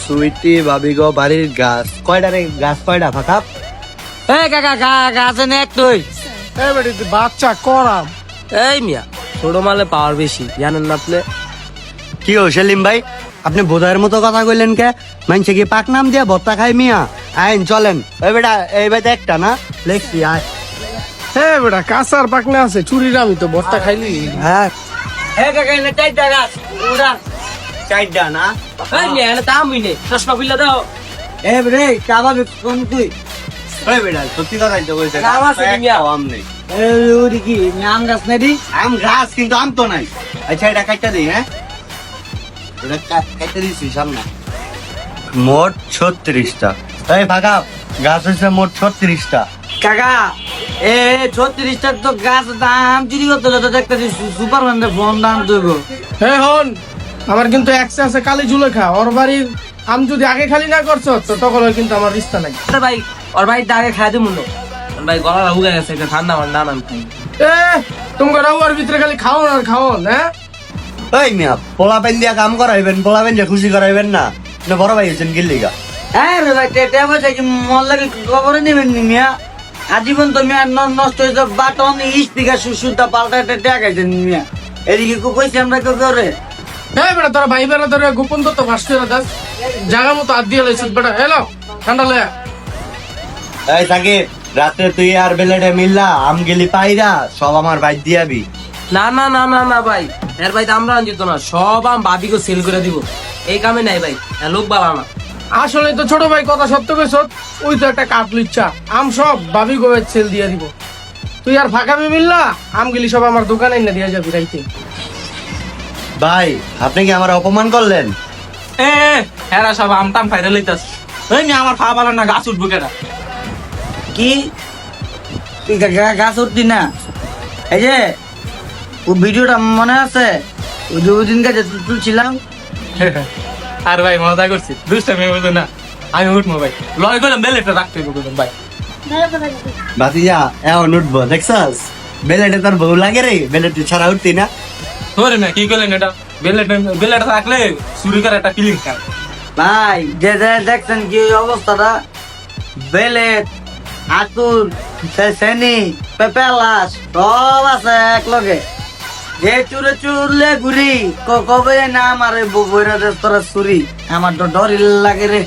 সুইটি ভাবি গো বাড়ির গাছ কয়টা রে? গাছ কয়টা ফাঁকা? এই কাকা গাছে নেক তুই এই বেটি তুই বাচ্চা করাম। এই মিয়া ছোট মালে পাওয়ার বেশি জানেন না আপনি? কি ও সেলিম ভাই, আপনি বোধায়ের মতো কথা কইলেন কে? মানছে কি পাক নাম দিয়া ভত্তা খাই মিয়া? আইন চলেন। ওই বেটা এই বেটা একটা না লেখছি আয়। হ্যাঁ বেটা কাঁচার পাকনা আছে, চুরির আমি তো বস্তা খাইলি। হ্যাঁ এই কাকা এনে চাইটা গাছ উড়ান। চারটা না? এই মিয়া এনে তামই নেই, চশমা খুলে দাও। এ রে কাবাবে কোন তুই? ওই বেটা সত্যি কথাই তো কইছে। কাম আছে কি মিয়া? আম নেই। ওরে কি আম গাছ নাই দি? আম গাছ কিন্তু আম তো নাই। আচ্ছা এটা কাটটা দিই। হ্যাঁ এটা কাটতে দিছি সামনে। মোট 36টা। এই ফাঁকা গাছ হচ্ছে মোট 36টা। কাকা এ 36টার তো গাছ দাম চুরি করতে হলে তো দেখতেছি সুপারম্যানের ফোন দাম দেব। হ্যাঁ হন, আমার কিন্তু একসে আছে কালী জুলেখা, ওর বাড়ির আম যদি আগে খালি না করছো তো তখন ওই কিন্তু আমার রিস্তা নাই। ভাই ওর ভাই আগে খাই দিব না ভাই, গলা উগে গেছে, একটা ঠান্ডা আমার নানান খাই। এ তোমরা ওর ভিতরে খালি খাওন আর খাওন। হ্যাঁ ওই মিয়া পোলা পেন দিয়া কাম করাইবেন, পোলা পেন দিয়ে খুশি করাইবেন না? না বড় ভাই হচ্ছেন গিল্লিগা। হ্যাঁ রে ভাই টেটে বসে কি মন লাগে খবরে নেবেন নি মিয়া? আজীবন তো মিয়া নষ্ট হয়েছে, বাটন স্পিকার সুতা পাল্টা টেটে গাইছেন মিয়া। এদিকে কইছি আমরা কেউ করে হ্যাঁ বেটা তোরা ভাই বেড়া ধরে গোপন তত্ত্ব ফাঁস করে দাস, জায়গা মতো হাত দিয়ে লাইছিস বেটা। হ্যালো ঠান্ডা লয়া। এই সাকিব রাতে তুই আর বেলেটে মিললা আম গেলি পাইরা সব আমার বাইর দিয়াবি। না না না না না ভাই, এর ভাই তো আমরা আনজিত না, সব আম ভাবিকে সেল করে দিব। এই কামে নাই ভাই, লোক বালা না। আসলে তো ছোট ভাই কথা সত্য কইছ, ওই তো একটা কাটলিচ্ছা আম সব ভাবি গোবে সেল দিয়ে দিব। তুই আর ফাঁকামি মিললা আম গেলি সব আমার দোকানে না দিয়া যাবি রাইতে। ভাই আপনি কি আমার অপমান করলেন? এরা সব আমটাম ফাইরে লইতাস। ওই মিয়া আমার ফা বালা না, গাছ উঠবো কেনা? কি তুই গাছ উঠতি না? এই যে ও ভিডিওটা মনে আছে, ওই যে ওই দিন গাছে তুলছিলাম। আর ভাই মজা করছি, দুষ্টামি বুঝো না, আমি উঠবো ভাই। লয় করলাম বেলেটটা রাখতে হবে ভাই। বাতিজা এখন উঠবো দেখছস? বেলেটে তোর বউ লাগে রে, বেলেটে ছাড়া উঠতি না? ধরে না কি করলেন এটা, বেলেটটা থাকলে চুরি করে একটা ফিলিং খায়। ভাই যে দেখছেন কি অবস্থাটা, বেলেট আতুর সেনি পেপেলাস সব আছে এক লগে। যে চুরে চুরলে ঘুরি কবে না আমার বইরা তোরা চুরি, আমার তো ডর লাগে রে।